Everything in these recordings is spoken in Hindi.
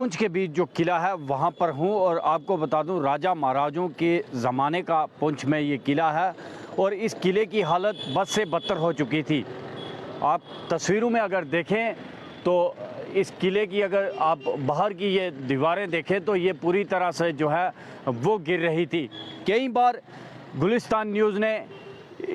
पुंछ के बीच जो किला है वहाँ पर हूँ और आपको बता दूँ राजा महाराजों के ज़माने का पुंछ में ये किला है और इस किले की हालत बद से बदतर हो चुकी थी। आप तस्वीरों में अगर देखें तो इस किले की अगर आप बाहर की ये दीवारें देखें तो ये पूरी तरह से जो है वो गिर रही थी। कई बार गुलिस्तान न्यूज़ ने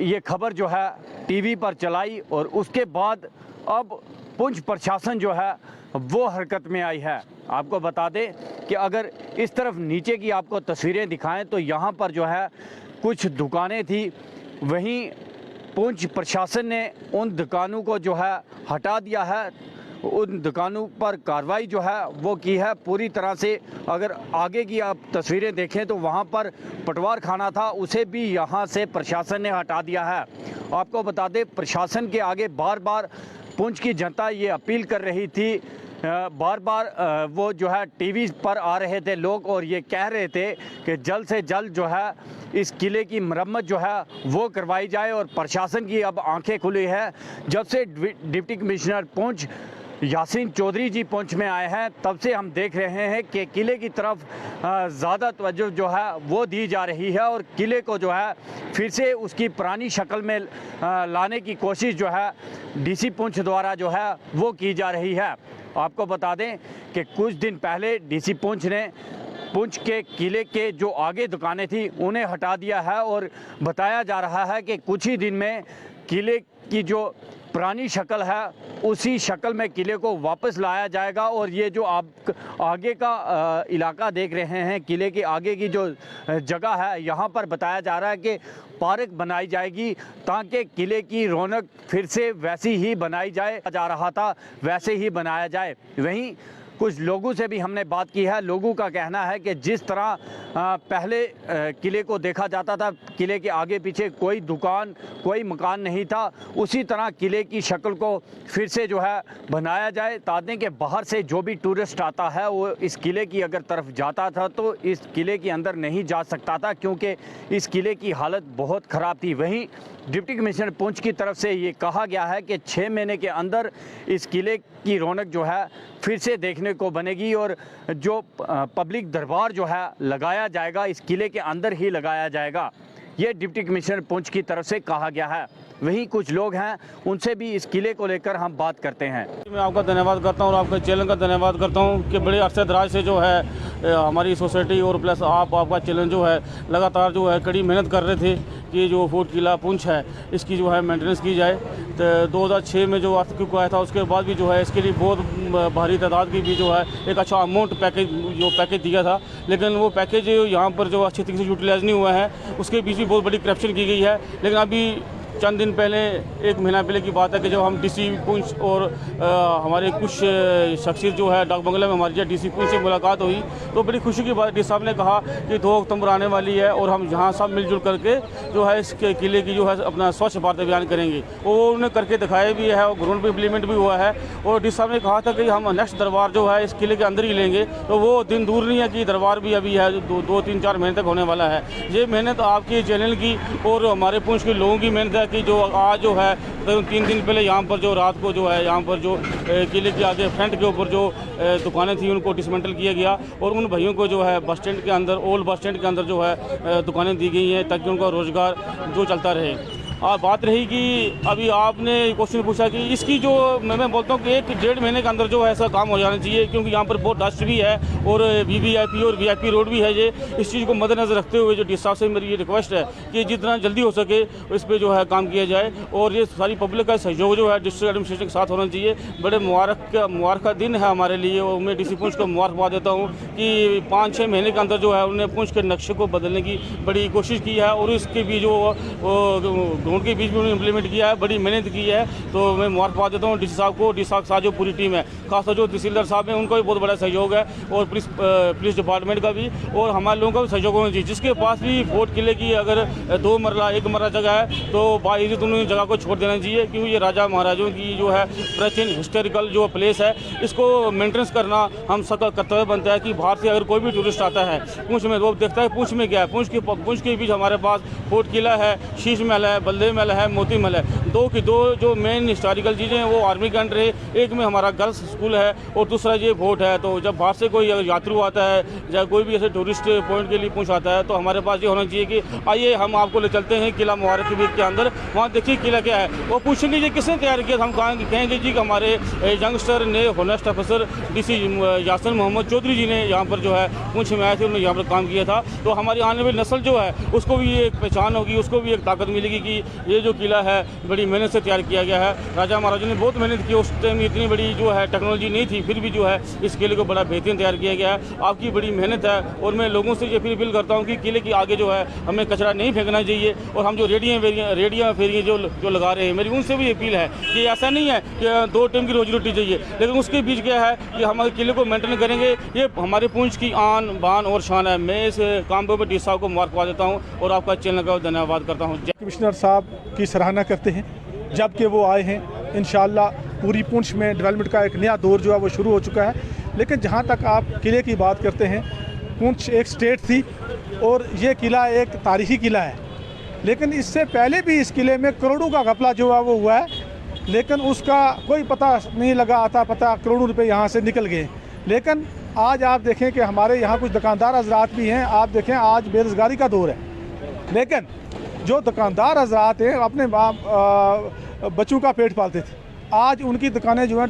ये खबर जो है टीवी पर चलाई और उसके बाद अब पुंछ प्रशासन जो है वो हरकत में आई है। आपको बता दें कि अगर इस तरफ नीचे की आपको तस्वीरें दिखाएं तो यहाँ पर जो है कुछ दुकानें थी, वहीं पुंछ प्रशासन ने उन दुकानों को जो है हटा दिया है। उन दुकानों पर कार्रवाई जो है वो की है पूरी तरह से। अगर आगे की आप तस्वीरें देखें तो वहाँ पर पटवार खाना था, उसे भी यहाँ से प्रशासन ने हटा दिया है। आपको बता दें प्रशासन के आगे बार बार पुंछ की जनता ये अपील कर रही थी, बार बार वो जो है टीवी पर आ रहे थे लोग और ये कह रहे थे कि जल्द से जल्द जो है इस किले की मरम्मत जो है वो करवाई जाए। और प्रशासन की अब आंखें खुली है। जब से डिप्टी कमिश्नर पुंछ यासीन चौधरी जी पुंछ में आए हैं तब से हम देख रहे हैं कि किले की तरफ ज़्यादा तवज्जो जो है वो दी जा रही है और किले को जो है फिर से उसकी पुरानी शक्ल में लाने की कोशिश जो है डीसी पुंछ द्वारा जो है वो की जा रही है। आपको बता दें कि कुछ दिन पहले डीसी पुंछ ने पुंछ के किले के जो आगे दुकानें थी उन्हें हटा दिया है और बताया जा रहा है कि कुछ ही दिन में किले की जो पुरानी शक्ल है उसी शक्ल में किले को वापस लाया जाएगा। और ये जो आप आगे का इलाका देख रहे हैं, किले के आगे की जो जगह है, यहाँ पर बताया जा रहा है कि पार्क बनाई जाएगी ताकि किले की रौनक फिर से वैसी ही बनाई जाए, जा रहा था वैसे ही बनाया जाए। वहीं कुछ लोगों से भी हमने बात की है। लोगों का कहना है कि जिस तरह पहले किले को देखा जाता था, किले के आगे पीछे कोई दुकान कोई मकान नहीं था, उसी तरह किले की शक्ल को फिर से जो है बनाया जाए ताकि कि बाहर से जो भी टूरिस्ट आता है वो इस किले की अगर तरफ जाता था तो इस किले के अंदर नहीं जा सकता था क्योंकि इस किले की हालत बहुत ख़राब थी। वहीं डिप्टी कमिश्नर पुंछ की तरफ से ये कहा गया है कि 6 महीने के अंदर इस किले की रौनक जो है फिर से देखने को बनेगी और जो पब्लिक दरबार जो है लगाया जाएगा इस किले के अंदर ही लगाया जाएगा। ये डिप्टी कमिश्नर पुंछ की तरफ से कहा गया है। वहीं कुछ लोग हैं, उनसे भी इस किले को लेकर हम बात करते हैं। मैं आपका धन्यवाद करता हूं और आपके चैनल का धन्यवाद करता हूं कि बड़े अरसे दराज से जो है हमारी सोसाइटी और प्लस आपका चैनल जो है लगातार जो है कड़ी मेहनत कर रहे थे कि जो फोर्ट किला पुंछ है इसकी जो है मेंटेनेंस की जाए। तो 2006 में जो अर्थक्वेक आया था उसके बाद भी जो है इसके लिए बहुत भारी तादाद की भी जो है एक अच्छा अमाउंट पैकेज दिया था, लेकिन वो पैकेज यहाँ पर जो अच्छी तरीके से यूटिलाइज नहीं हुआ है, उसके बीच भी बहुत बड़ी करप्शन की गई है। लेकिन अभी चंद दिन पहले, 1 महीना पहले की बात है कि जब हम डीसी पुंछ और हमारे कुछ शख्सियत जो है डाक बंगला में हमारी डीसी पुंछ से मुलाकात हुई तो बड़ी खुशी की बात, डी साहब ने कहा कि 2 अक्टूबर आने वाली है और हम यहाँ सब मिलजुल करके जो है इस किले की जो है अपना स्वच्छ भारत अभियान करेंगे। वो उन्होंने करके दिखाया भी है और ग्राउंड पर इम्प्लीमेंट भी हुआ है। और डी साहब ने कहा था कि हम नेक्स्ट दरबार जो है इस किले के अंदर ही लेंगे, तो वो दिन दूर नहीं है कि दरबार भी अभी है 2-3-4 महीने तक होने वाला है। ये मेहनत आपके चैनल की और हमारे पुंछ के लोगों की मेहनत है कि जो आज जो है 3 दिन पहले यहाँ पर जो रात को जो है यहाँ पर जो किले के आगे फ्रंट के ऊपर जो दुकानें थी उनको डिसमेंटल किया गया और उन भाइयों को जो है बस स्टैंड के अंदर, ओल्ड बस स्टैंड के अंदर जो है दुकानें दी गई हैं ताकि उनका रोज़गार जो चलता रहे। बात रही कि अभी आपने क्वेश्चन पूछा कि इसकी जो मैं बोलता हूँ कि 1-1.5 महीने के अंदर जो है ऐसा काम हो जाना चाहिए क्योंकि यहाँ पर बहुत डस्ट भी है और वीवीआईपी और वीआईपी रोड भी है। ये इस चीज़ को मद्देनजर रखते हुए जो डी साहब से मेरी ये रिक्वेस्ट है कि जितना जल्दी हो सके इस पर जो है काम किया जाए और ये सारी पब्लिक का सहयोग जो है डिस्ट्रिक्ट एडमिनिस्ट्रेशन के साथ होना चाहिए। बड़े मुबारक का दिन है हमारे लिए और मैं डीसी पुंछ को मुबारकबाद देता हूँ कि 5-6 महीने के अंदर जो है उन्होंने पुंछ के नक्शे को बदलने की बड़ी कोशिश की है और इसके भी जो उनके बीच में उन्होंने इम्प्लीमेंट किया है, बड़ी मेहनत की है। तो मैं मुबारकबाद देता हूँ डीसी साहब को, डी साहब के साथ जो पूरी टीम है, खासतौर जो तहसीलदार साहब हैं उनका भी बहुत बड़ा सहयोग है और पुलिस डिपार्टमेंट का भी और हमारे लोगों का भी सहयोग होना चाहिए। जिसके पास भी फोर्ट किले की अगर 2 मरला 1 मरला जगह है तो बाइज़्ज़त उन्होंने जगह को छोड़ देना चाहिए क्योंकि ये राजा महाराजों की जो है प्राचीन हिस्टोरिकल जो प्लेस है इसको मेंटेनेंस करना हम सबका कर्तव्य बनता है कि बाहर से अगर कोई भी टूरिस्ट आता है पुंछ में वो देखता है पुंछ में क्या है। पुंछ के बीच हमारे पास फोर्ट किला है, शीश महल है, बल्देव सल्ले महल है, मोती महल है। दो जो मेन हिस्टोरिकल चीज़ें हैं वो आर्मी के अंडर है। एक में हमारा गर्ल्स स्कूल है और दूसरा ये फोर्ट है। तो जब बाहर से कोई यात्रु आता है या कोई भी ऐसे टूरिस्ट पॉइंट के लिए पहुँचाता है तो हमारे पास ये होना चाहिए कि आइए हम आपको ले चलते हैं किला मुबारक के अंदर, वहाँ देखिए किला क्या है। वो पूछेंगे ये किसने तैयार किया, हम कहेंगे जी कि हमारे यंगस्टर ने honest officer DC Yasin Mohammad Chaudhary ji ने यहाँ पर जो है पुंछ में आए थे, उन्होंने यहाँ पर काम किया था। तो हमारी आने वाली नस्ल जो है उसको भी एक पहचान होगी, उसको भी एक ताकत मिलेगी कि ये जो किला है बड़ी मेहनत से तैयार किया गया है। राजा महाराजा ने बहुत मेहनत की, उस टाइम इतनी बड़ी जो है टेक्नोलॉजी नहीं थी, फिर भी जो है इस किले को बड़ा बेहतरीन तैयार किया गया है। आपकी बड़ी मेहनत है और मैं लोगों से ये फिर अपील करता हूँ कि किले के आगे जो है हमें कचरा नहीं फेंकना चाहिए। और हम जो रेडियाँ फेरियाँ जो लगा रहे हैं, मेरी उनसे भी अपील है कि ऐसा नहीं है कि 2 टाइम की रोजी रोटी चाहिए, लेकिन उसके बीच क्या है कि हमारे किले को मेंटेन करेंगे। ये हमारे पुंछ की आन बान और शान है। मैं इस काम पर डी साहब को मुबारकबाद देता हूँ और आपका चैनल का धन्यवाद करता हूँ। कमिश्नर साहब की सराहना करते हैं जब कि वो आए हैं। इंशाअल्लाह पूरी पुंछ में डेवलपमेंट का एक नया दौर जो है वो शुरू हो चुका है। लेकिन जहाँ तक आप किले की बात करते हैं, पुंछ एक स्टेट थी और ये किला एक तारीखी किला है। लेकिन इससे पहले भी इस किले में करोड़ों का घपला जो है वो हुआ है, लेकिन उसका कोई पता नहीं लगा। आता पता करोड़ों रुपए यहाँ से निकल गए। लेकिन आज आप देखें कि हमारे यहाँ कुछ दुकानदार हजरात भी हैं। आप देखें आज बेरोज़गारी का दौर है, लेकिन जो दुकानदार हजरात हैं अपने बच्चों का पेट पालते थे, आज उनकी दुकानें जो हैं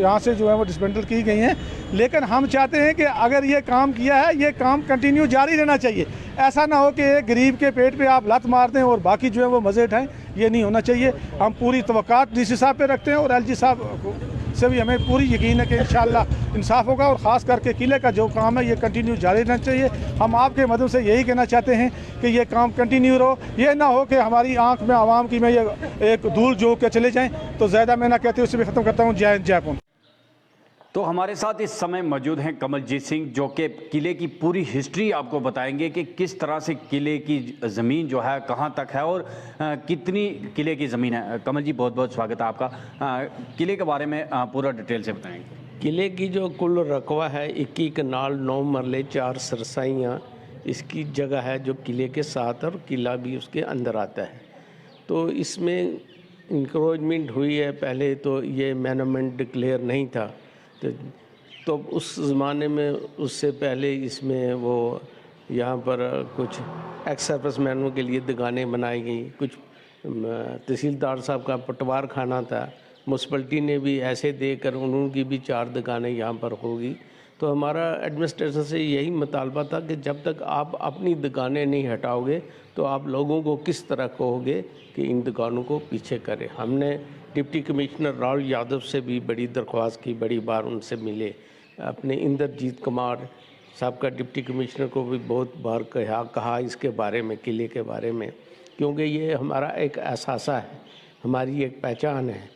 यहाँ से जो है वो डिसमेंटल की गई हैं। लेकिन हम चाहते हैं कि अगर ये काम किया है, ये काम कंटिन्यू जारी रहना चाहिए। ऐसा ना हो कि एक गरीब के पेट पे आप लत मार दें और बाकी जो है वो मज़े उठाएं, ये नहीं होना चाहिए। हम पूरी तवक्कात DC साहब पे रखते हैं और LG साहब से भी हमें पूरी यकीन है कि इंशाअल्लाह इंसाफ होगा। और ख़ास करके किले का जो काम है ये कंटिन्यू जारी रहना चाहिए। हम आपके मदद से यही कहना चाहते हैं कि ये काम कंटिन्यू रहो। ये ना हो कि हमारी आंख में आवाम की में ये एक धूल झोंक के चले जाएं। तो ज़्यादा मैं ना कहते उससे भी ख़त्म करता हूँ। जय हिंद, जय पुंछ। तो हमारे साथ इस समय मौजूद हैं कमलजीत सिंह, जो कि किले की पूरी हिस्ट्री आपको बताएंगे कि किस तरह से किले की ज़मीन जो है कहाँ तक है और कितनी किले की ज़मीन है। कमल जी, बहुत बहुत स्वागत है आपका। किले के बारे में पूरा डिटेल से बताएंगे। किले की जो कुल रकबा है 21 कनाल 9 मरले 4 सरसाइयाँ इसकी जगह है जो किले के साथ, और किला भी उसके अंदर आता है। तो इसमें इंक्रोचमेंट हुई है। पहले तो ये मोन्यूमेंट डिक्लेयर नहीं था, तो उस ज़माने में उससे पहले इसमें वो यहाँ पर कुछ एक्स सर्विस मैनों के लिए दुकानें बनाई गई। कुछ तहसीलदार साहब का पटवार खाना था, म्यूनसिपलिटी ने भी ऐसे देकर उनकी भी 4 दुकानें यहाँ पर होगी। तो हमारा एडमिनिस्ट्रेशन से यही मुतालबा था कि जब तक आप अपनी दुकानें नहीं हटाओगे तो आप लोगों को किस तरह कहोगे कि इन दुकानों को पीछे करें। हमने डिप्टी कमिश्नर राहुल यादव से भी बड़ी दरख्वास्त की, बड़ी बार उनसे मिले। अपने इंद्रजीत कुमार साहब का डिप्टी कमिश्नर को भी बहुत बार कहा इसके बारे में, किले के बारे में, क्योंकि ये हमारा एक एहसास है, हमारी एक पहचान है।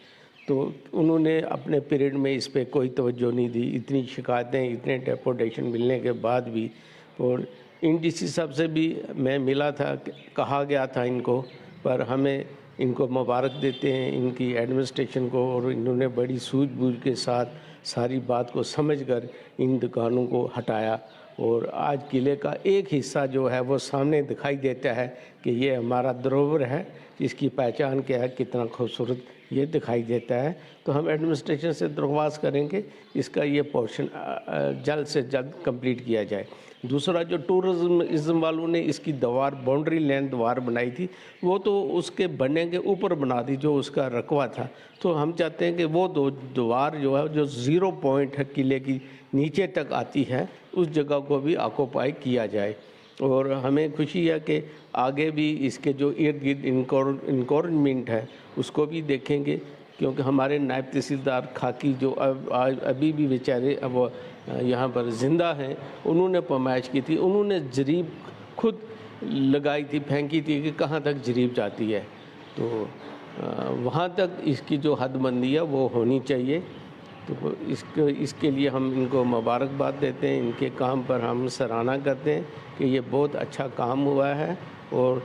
तो उन्होंने अपने पीरियड में इस पे कोई तवज्जो नहीं दी। इतनी शिकायतें, इतने डेपुटेशन मिलने के बाद भी। और इन DC साहब से भी मैं मिला था, कहा गया था इनको, पर हमें इनको मुबारक देते हैं इनकी एडमिनिस्ट्रेशन को। और इन्होंने बड़ी सूझबूझ के साथ सारी बात को समझकर इन दुकानों को हटाया। और आज किले का एक हिस्सा जो है वो सामने दिखाई देता है कि ये हमारा धरोहर है, इसकी पहचान क्या है, कितना खूबसूरत ये दिखाई देता है। तो हम एडमिनिस्ट्रेशन से दरख्वास्त करेंगे इसका ये पोर्शन जल्द से जल्द कंप्लीट किया जाए। दूसरा, जो टूरिज्म वालों ने इसकी दीवार, बाउंड्री लाइन दीवार बनाई थी, वो तो उसके बनने के ऊपर बना दी जो उसका रकबा था। तो हम चाहते हैं कि वो दीवार जो है, जो 0 पॉइंट है किले की नीचे तक आती है, उस जगह को भी ऑक्यूपाई किया जाए। और हमें खुशी है कि आगे भी इसके जो इर्द गिर्द इंक्रोचमेंट है उसको भी देखेंगे, क्योंकि हमारे नायब तहसीलदार खाकी जो अभी भी बेचारे अब यहाँ पर ज़िंदा हैं, उन्होंने पैमाइश की थी। उन्होंने जरीब खुद लगाई थी, फेंकी थी कि कहाँ तक जरीब जाती है। तो वहाँ तक इसकी जो हदबंदी है वो होनी चाहिए। तो इसके लिए हम इनको मुबारकबाद देते हैं। इनके काम पर हम सराहना करते हैं कि ये बहुत अच्छा काम हुआ है। और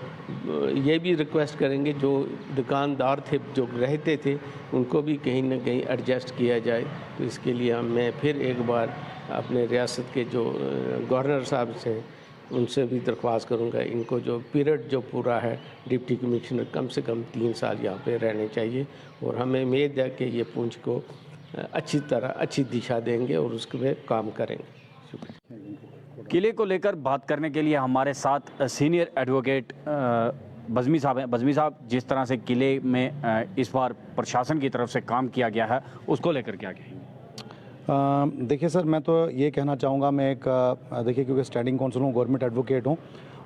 ये भी रिक्वेस्ट करेंगे जो दुकानदार थे, जो रहते थे, उनको भी कहीं ना कहीं एडजस्ट किया जाए। तो इसके लिए मैं फिर एक बार अपने रियासत के जो गवर्नर साहब से उनसे भी दरख्वास्त करूंगा, इनको जो पीरियड जो पूरा है डिप्टी कमिश्नर कम से कम 3 साल यहाँ पे रहने चाहिए और हमें उम्मीद है कि ये पुंछ को अच्छी तरह अच्छी दिशा देंगे और उसके पे काम करेंगे। शुक्रिया। किले को लेकर बात करने के लिए हमारे साथ सीनियर एडवोकेट बज़मी साहब हैं। बज़मी साहब, जिस तरह से किले में इस बार प्रशासन की तरफ से काम किया गया है, उसको लेकर क्या कहेंगे? देखिए सर, मैं तो ये कहना चाहूँगा, मैं एक देखिए क्योंकि स्टैंडिंग काउंसिल हूँ, गवर्नमेंट एडवोकेट हूँ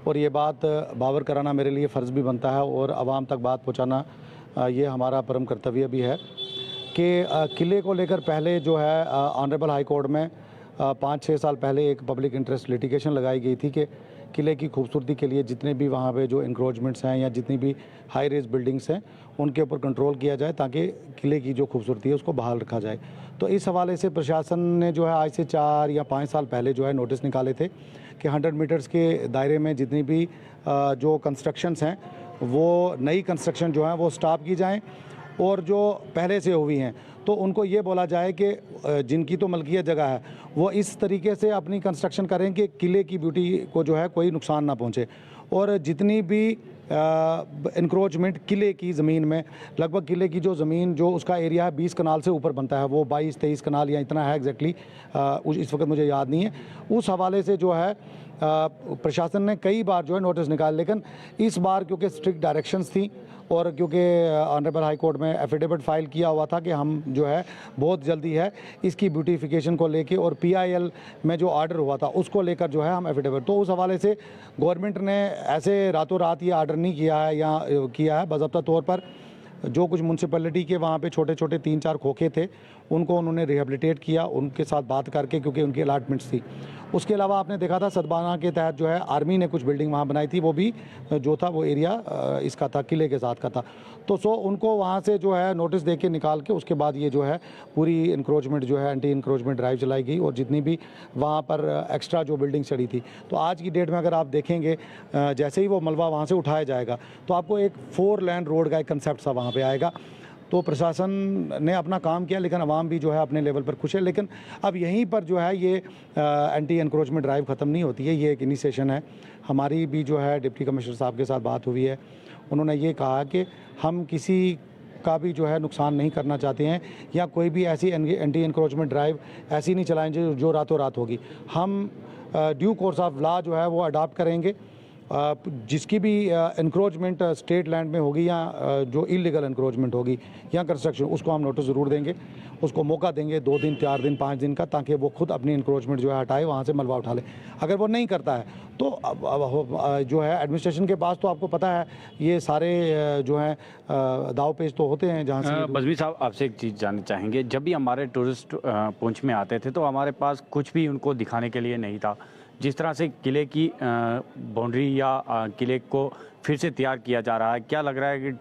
और ये बात बावर कराना मेरे लिए फ़र्ज़ भी बनता है और आवाम तक बात पहुँचाना ये हमारा परम कर्तव्य भी है कि किले को लेकर पहले जो है ऑनरेबल हाई कोर्ट में 5-6 साल पहले एक पब्लिक इंटरेस्ट लिटिगेशन लगाई गई थी कि किले की खूबसूरती के लिए जितने भी वहाँ पे जो इंक्रोचमेंट्स हैं या जितनी भी हाई रेज बिल्डिंग्स हैं उनके ऊपर कंट्रोल किया जाए ताकि किले की जो खूबसूरती है उसको बहाल रखा जाए। तो इस हवाले से प्रशासन ने जो है आज से 4 या 5 साल पहले जो है नोटिस निकाले थे कि 100 मीटर्स के दायरे में जितनी भी जो कंस्ट्रक्शंस हैं वो नई कंस्ट्रक्शन जो है वो स्टॉप की जाएँ और जो पहले से हुई हैं तो उनको ये बोला जाए कि जिनकी तो मलकियत जगह है वो इस तरीके से अपनी कंस्ट्रक्शन करें कि किले की ब्यूटी को जो है कोई नुकसान ना पहुंचे। और जितनी भी इंक्रोचमेंट किले की ज़मीन में, लगभग किले की जो ज़मीन जो उसका एरिया है 20 कनाल से ऊपर बनता है, वो 22-23 कनाल या इतना है एग्जैक्टली, इस वक्त मुझे याद नहीं है। उस हवाले से जो है प्रशासन ने कई बार जो है नोटिस निकाले, लेकिन इस बार क्योंकि स्ट्रिक्ट डायरेक्शंस थी और क्योंकि ऑनरेबल हाई कोर्ट में एफिडेविट फाइल किया हुआ था कि हम जो है बहुत जल्दी है इसकी ब्यूटिफिकेशन को लेके और PIL में जो ऑर्डर हुआ था उसको लेकर जो है हम एफिडेविट, तो उस हवाले से गवर्नमेंट ने ऐसे रातों रात ये ऑर्डर नहीं किया है या किया है। बाज़ाब्ता तौर पर जो कुछ म्यूनसिपैलिटी के वहाँ पे छोटे छोटे 3-4 खोखे थे उनको उन्होंने रिहेबिलिटेट किया, उनके साथ बात करके, क्योंकि उनकी अलाटमेंट्स थी। उसके अलावा आपने देखा था सदबाना के तहत जो है आर्मी ने कुछ बिल्डिंग वहाँ बनाई थी, वो भी जो था वो एरिया इसका था, किले के साथ का था। तो उनको वहाँ से जो है नोटिस दे के निकाल के उसके बाद ये जो है पूरी इंक्रोचमेंट जो है एंटी इंक्रोचमेंट ड्राइव चलाई गई और जितनी भी वहाँ पर एक्स्ट्रा जो बिल्डिंग चढ़ी थी। तो आज की डेट में अगर आप देखेंगे जैसे ही वो मलबा वहाँ से उठाया जाएगा तो आपको एक 4 लेन रोड का एक कंसेप्ट सा वहाँ पे आएगा। तो प्रशासन ने अपना काम किया लेकिन अवाम भी जो है अपने लेवल पर खुश है। लेकिन अब यहीं पर जो है ये एंटी एनक्रोचमेंट ड्राइव ख़त्म नहीं होती है, ये एक इनिशिएशन है। हमारी भी जो है डिप्टी कमिश्नर साहब के साथ बात हुई है, उन्होंने ये कहा कि हम किसी का भी जो है नुकसान नहीं करना चाहते हैं या कोई भी ऐसी एंटी एनक्रोचमेंट ड्राइव ऐसी नहीं चलाएंगे जो रातों रात होगी। हम ड्यू कोर्स ऑफ लॉ जो है वो अडॉप्ट करेंगे। जिसकी भी इंक्रोचमेंट स्टेट लैंड में होगी या जो इलीगल इंक्रोचमेंट होगी या कंस्ट्रक्शन, उसको हम नोटिस ज़रूर देंगे, उसको मौका देंगे 2 दिन 4 दिन 5 दिन का, ताकि वो खुद अपनी इंक्रोचमेंट जो है हटाए, वहाँ से मलबा उठा ले। अगर वो नहीं करता है तो अब जो है एडमिनिस्ट्रेशन के पास तो आपको पता है ये सारे जो हैं दाव पेच तो होते हैं जहाँ से। बज़मी साहब, आपसे एक चीज़ जानना चाहेंगे, जब भी हमारे टूरिस्ट पुंछ में आते थे तो हमारे पास कुछ भी उनको दिखाने के लिए नहीं था। जिस तरह से किले की बाउंड्री या किले को फिर से तैयार किया जा रहा है, क्या लग रहा है कि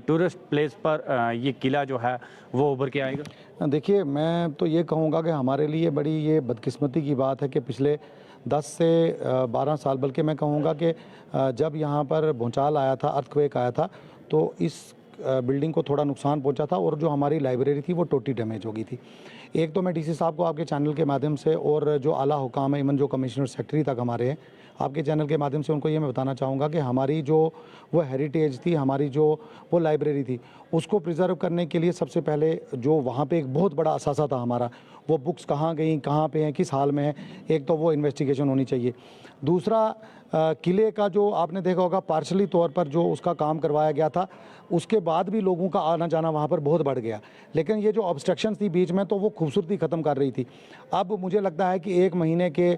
टूरिस्ट प्लेस पर ये किला जो है वो उभर के आएगा? देखिए, मैं तो ये कहूँगा कि हमारे लिए बड़ी ये बदकिस्मती की बात है कि पिछले 10 से 12 साल, बल्कि मैं कहूँगा कि जब यहाँ पर भूचाल आया था, अर्थक्वेक आया था, तो इस बिल्डिंग को थोड़ा नुकसान पहुंचा था और जो हमारी लाइब्रेरी थी वो टोटली डैमेज हो गई थी। एक तो मैं डीसी साहब को आपके चैनल के माध्यम से और जो आला हुकाम है, इवन जो कमिश्नर सेक्रेटरी तक हमारे हैं, आपके चैनल के माध्यम से उनको ये मैं बताना चाहूँगा कि हमारी जो वो हेरिटेज थी, हमारी जो वो लाइब्रेरी थी, उसको प्रिजर्व करने के लिए सबसे पहले जो वहाँ पे एक बहुत बड़ा असासा था हमारा, वो बुक्स कहाँ गई, कहाँ पे हैं, किस हाल में है, एक तो वो इन्वेस्टिगेशन होनी चाहिए। दूसरा, किले का जो आपने देखा होगा पार्शली तौर पर जो उसका काम करवाया गया था, उसके बाद भी लोगों का आना जाना वहाँ पर बहुत बढ़ गया, लेकिन ये जो ऑब्स्ट्रक्शंस थी बीच में तो वो खूबसूरती ख़त्म कर रही थी। अब मुझे लगता है कि 1 महीने के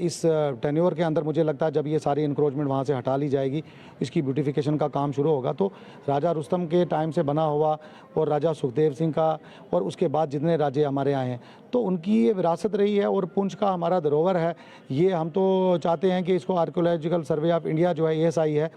इस टेन्योर के अंदर मुझे लगता है जब ये सारी इंक्रोचमेंट वहाँ से हटा ली जाएगी, इसकी ब्यूटिफिकेशन का काम शुरू होगा, तो राजा रुस्तम के टाइम से बना हुआ और राजा सुखदेव सिंह का और उसके बाद जितने राजे हमारे आए हैं तो उनकी ये विरासत रही है और पुंछ का हमारा धरोहर है। ये हम तो चाहते हैं कि इसको आर्कियोलॉजिकल सर्वे ऑफ इंडिया जो है ASI है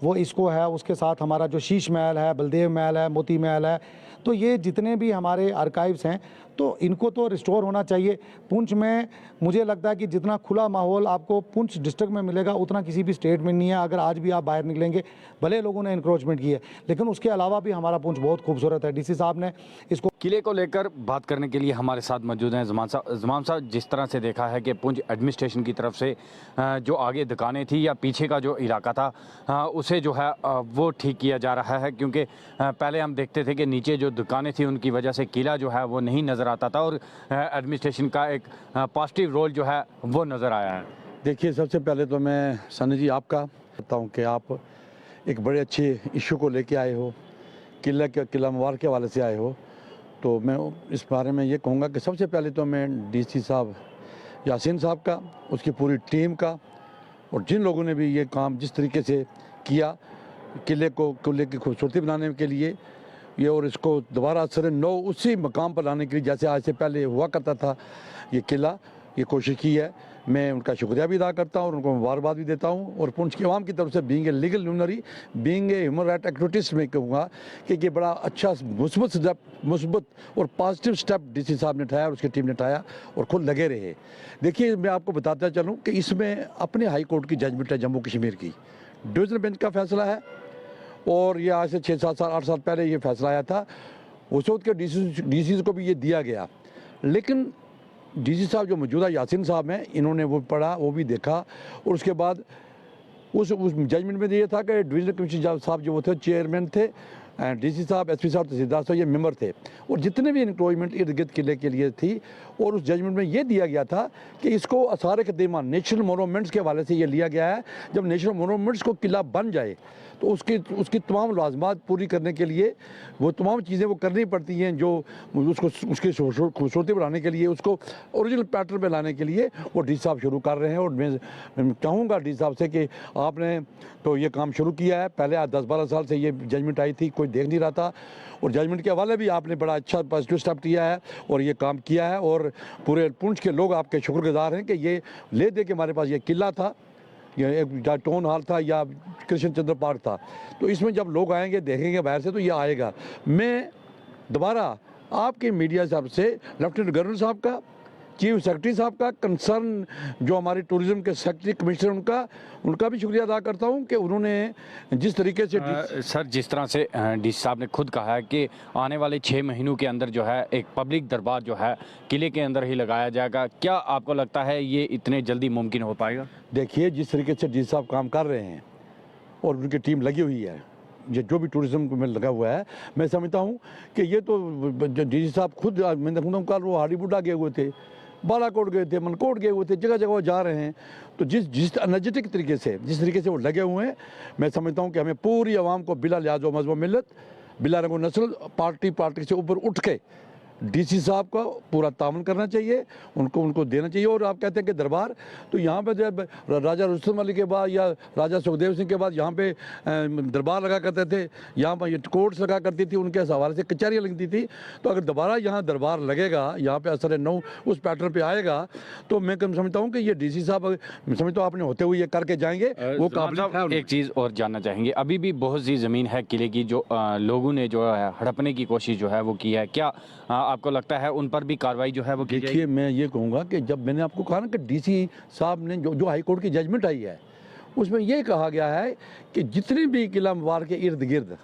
वो इसको है, उसके साथ हमारा जो शीश महल है, बलदेव महल है, मोती महल है, तो ये जितने भी हमारे आर्काइव्स हैं तो इनको तो रिस्टोर होना चाहिए। पुंछ में मुझे लगता है कि जितना खुला माहौल आपको पुंछ डिस्ट्रिक्ट में मिलेगा उतना किसी भी स्टेट में नहीं है। अगर आज भी आप बाहर निकलेंगे, भले लोगों ने इंक्रोचमेंट की है, लेकिन उसके अलावा भी हमारा पुंछ बहुत खूबसूरत है। डीसी साहब ने इसको किले को लेकर बात करने के लिए हमारे साथ मौजूद हैं ज़मान साहब। ज़मान साहब, जिस तरह से देखा है कि पुंछ एडमिनिस्ट्रेशन की तरफ से जो आगे दुकानें थी या पीछे का जो इलाका था उसे जो है वो ठीक किया जा रहा है, क्योंकि पहले हम देखते थे कि नीचे जो दुकानें थी उनकी वजह से किला जो है वो नहीं नज़र आता था और एडमिनिस्ट्रेशन का एक पॉजिटिव रोल जो है वो नज़र आया है। देखिए, सबसे पहले तो मैं सनी जी आपका बताता हूँ कि आप एक बड़े अच्छे इशू को लेके आए हो, किला मुबारक के हवाले से आए हो। तो मैं इस बारे में ये कहूँगा कि सबसे पहले तो मैं डीसी साहब यासीन साहब का, उसकी पूरी टीम का, और जिन लोगों ने भी ये काम जिस तरीके से किया किले की खूबसूरती बनाने के लिए ये, और इसको दोबारा असर नौ उसी मकाम पर लाने के लिए जैसे आज से पहले हुआ करता था ये किला, ये कोशिश की है। मैं उनका शुक्रिया भी अदा करता हूँ और उनको मुबारकबाद भी देता हूँ। और पुंछ की आवाम की तरफ से being a legal luminary, being a human right activities में कहूँगा कि ये बड़ा अच्छा मुस्बत और पॉजिटिव स्टेप डीसी साहब ने उठाया और उसकी टीम ने उठाया और खुद लगे रहे। देखिए, मैं आपको बताता चलूँ कि इसमें अपने हाई कोर्ट की जजमेंट है जम्मू कश्मीर की, डिवीज़न बेंच का फैसला है, और ये आज से 6-7 साल 8 साल पहले ये फैसला आया था। उस वक्त के डीसी को भी ये दिया गया, लेकिन डीसी साहब जो मौजूदा यासीन साहब हैं, इन्होंने वो पढ़ा, वो भी देखा, और उसके बाद उस जजमेंट में ये था कि डिवीजनल कमिश्नर साहब जो वो थे चेयरमैन थे, डीसी साहब, एसपी साहब, तहसीलदार साहब ये मेंबर थे, और जितने भी इंक्रोचमेंट इर्द गिर्द किले के लिए थी। और उस जजमेंट में ये दिया गया था कि इसको आसार क़दीमा नेशनल मोनूमेंट्स के हवाले से ये लिया गया है। जब नेशनल मोनूमेंट्स को किला बन जाए तो उसकी तमाम लाजमात पूरी करने के लिए वो तमाम चीज़ें वो करनी पड़ती हैं जो उसकी खूबसूरती बढ़ाने के लिए, उसको ओरिजिनल पैटर्न में लाने के लिए वो डी साहब शुरू कर रहे हैं। और मैं चाहूँगा डी साहब से कि आपने तो ये काम शुरू किया है, पहले 10-12 साल से ये जजमेंट आई थी, कोई देख नहीं रहा था, और जजमेंट के हवाले भी आपने बड़ा अच्छा पॉजिटिव स्टेप किया है और ये काम किया है। और पूरे पुंछ के लोग आपके शुक्रगुजार हैं कि ये ले दे के हमारे पास ये किला था, या एक टाउन हॉल था या कृष्ण चंद्र पार्क था, तो इसमें जब लोग आएंगे देखेंगे बाहर से तो ये आएगा। मैं दोबारा आपके मीडिया साहब से, लेफ्टिनेंट गवर्नर साहब का, चीफ सेक्रेटरी साहब का, कंसर्न जो हमारे टूरिज्म के सेक्रेटरी कमिश्नर उनका भी शुक्रिया अदा करता हूं कि उन्होंने जिस तरीके से सर, जिस तरह से डीसी साहब ने खुद कहा है कि आने वाले 6 महीनों के अंदर जो है एक पब्लिक दरबार जो है किले के अंदर ही लगाया जाएगा, क्या आपको लगता है ये इतने जल्दी मुमकिन हो पाएगा? देखिए, जिस तरीके से डीसी साहब काम कर रहे हैं और उनकी टीम लगी हुई है, ये जो भी टूरिज्म में लगा हुआ है, मैं समझता हूँ कि ये तो डीसी साहब खुद, मैंने कल वो हाडीबुड्डा गए हुए थे, बालाकोट गए थे, मनकोट गए हुए थे, जगह जगह वो जा रहे हैं। तो जिस एनर्जेटिक तरीके से, जिस तरीके से वो लगे हुए हैं, मैं समझता हूँ कि हमें पूरी आवाम को बिला लिहाज व मज़हब मिलत, बिला रंग नस्ल, पार्टी से ऊपर उठ के डीसी साहब का पूरा तामन करना चाहिए, उनको देना चाहिए। और आप कहते हैं कि दरबार, तो यहाँ पे जब राजा रुस्तम अली के बाद या राजा सुखदेव सिंह के बाद यहाँ पे दरबार लगा करते थे, यहाँ पर ये कोर्ट्स लगा करती थी, उनके हवाले से कचहरियाँ लगती थी। तो अगर दोबारा यहाँ दरबार लगेगा, यहाँ पे असर नौ उस पैटर्न पे आएगा, तो मैं समझता हूँ कि ये डीसी साहब समझता हूँ आपने होते हुए ये करके जाएंगे। वो काबिल। एक चीज़ और जानना चाहेंगे, अभी भी बहुत सी ज़मीन है किले की जो लोगों ने जो है हड़पने की कोशिश जो है वो की है, क्या आपको लगता है उन पर भी कार्रवाई जो है वो की जाएगी? देखिए, मैं ये कहूँगा कि जब मैंने आपको कहा ना कि डीसी साहब ने जो हाई कोर्ट की जजमेंट आई है, उसमें ये कहा गया है कि जितने भी किला मुबारक के इर्द गिर्द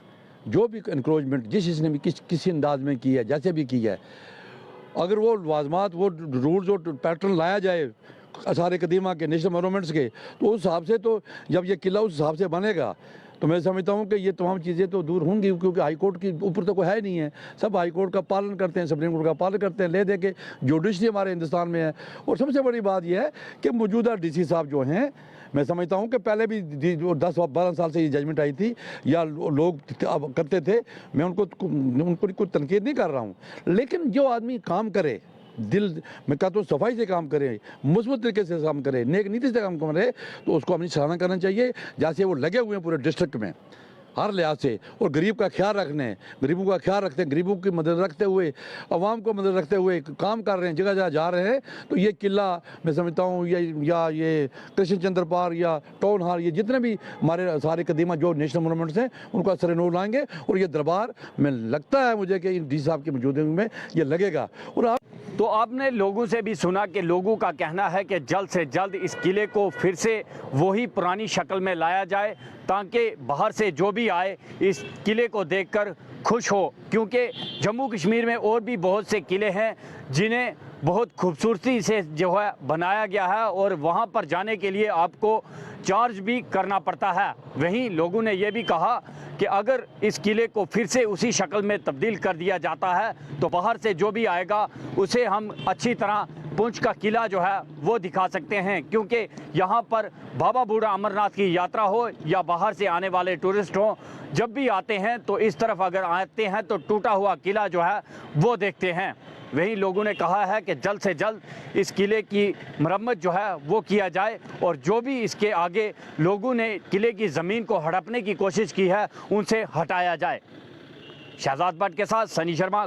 जो भी इंक्रोचमेंट जिसने भी किसी अंदाज में की है, जैसे भी की है, अगर वो लाजमात, वो रूल्स और पैटर्न लाया जाए आसार क़दीमा के, नेशनल मोनूमेंट्स के, तो उस हिसाब से तो जब ये किला उस हिसाब से बनेगा तो मैं समझता हूँ कि ये तमाम चीज़ें तो दूर होंगी, क्योंकि हाई कोर्ट के ऊपर तो कोई है नहीं है, सब हाई कोर्ट का पालन करते हैं, सुप्रीम कोर्ट का पालन करते हैं, ले दे के जुडिशरी हमारे हिंदुस्तान में है। और सबसे बड़ी बात यह है कि मौजूदा डीसी साहब जो हैं, मैं समझता हूँ कि पहले भी 10-12 साल से ये जजमेंट आई थी या लोग करते थे, मैं उनको कोई तनकीद नहीं कर रहा हूँ, लेकिन जो आदमी काम करे, दिल मैं कहता हूँ सफाई से काम करे, मुस्बत तरीके से काम करे, नेक नीति से काम करे, तो उसको अपनी सराहना करना चाहिए। जैसे वो लगे हुए हैं पूरे डिस्ट्रिक्ट में, हर लिहाज से, और गरीब का ख्याल गरीबों का ख्याल रखते हैं, गरीबों की मदद रखते हुए, अवाम को मदद रखते हुए काम कर रहे हैं, जगह जगह जा रहे हैं। तो ये किला मैं समझता हूँ या ये कृष्ण चंद्र पार्क या टाउन हॉल, ये जितने भी हमारे सारे कदीमा जो नेशनल मोनूमेंट्स हैं उनको असर नूर लाएंगे। और ये दरबार में लगता है मुझे कि डी साहब की मौजूदगी में ये लगेगा। और तो आपने लोगों से भी सुना कि लोगों का कहना है कि जल्द से जल्द इस किले को फिर से वही पुरानी शक्ल में लाया जाए, ताकि बाहर से जो भी आए इस किले को देखकर खुश हो। क्योंकि जम्मू कश्मीर में और भी बहुत से किले हैं जिन्हें बहुत खूबसूरती से जो है बनाया गया है, और वहाँ पर जाने के लिए आपको चार्ज भी करना पड़ता है। वहीं लोगों ने ये भी कहा कि अगर इस किले को फिर से उसी शक्ल में तब्दील कर दिया जाता है तो बाहर से जो भी आएगा उसे हम अच्छी तरह पुंछ का किला जो है वो दिखा सकते हैं। क्योंकि यहाँ पर बाबा बूढ़ा अमरनाथ की यात्रा हो या बाहर से आने वाले टूरिस्ट हों, जब भी आते हैं तो इस तरफ अगर आते हैं तो टूटा हुआ किला जो है वो देखते हैं। वहीं लोगों ने कहा है कि जल्द से जल्द इस किले की मरम्मत जो है वो किया जाए, और जो भी इसके आगे लोगों ने किले की ज़मीन को हड़पने की कोशिश की है उनसे हटाया जाए। शहजाद भट्ट के साथ सनी शर्मा।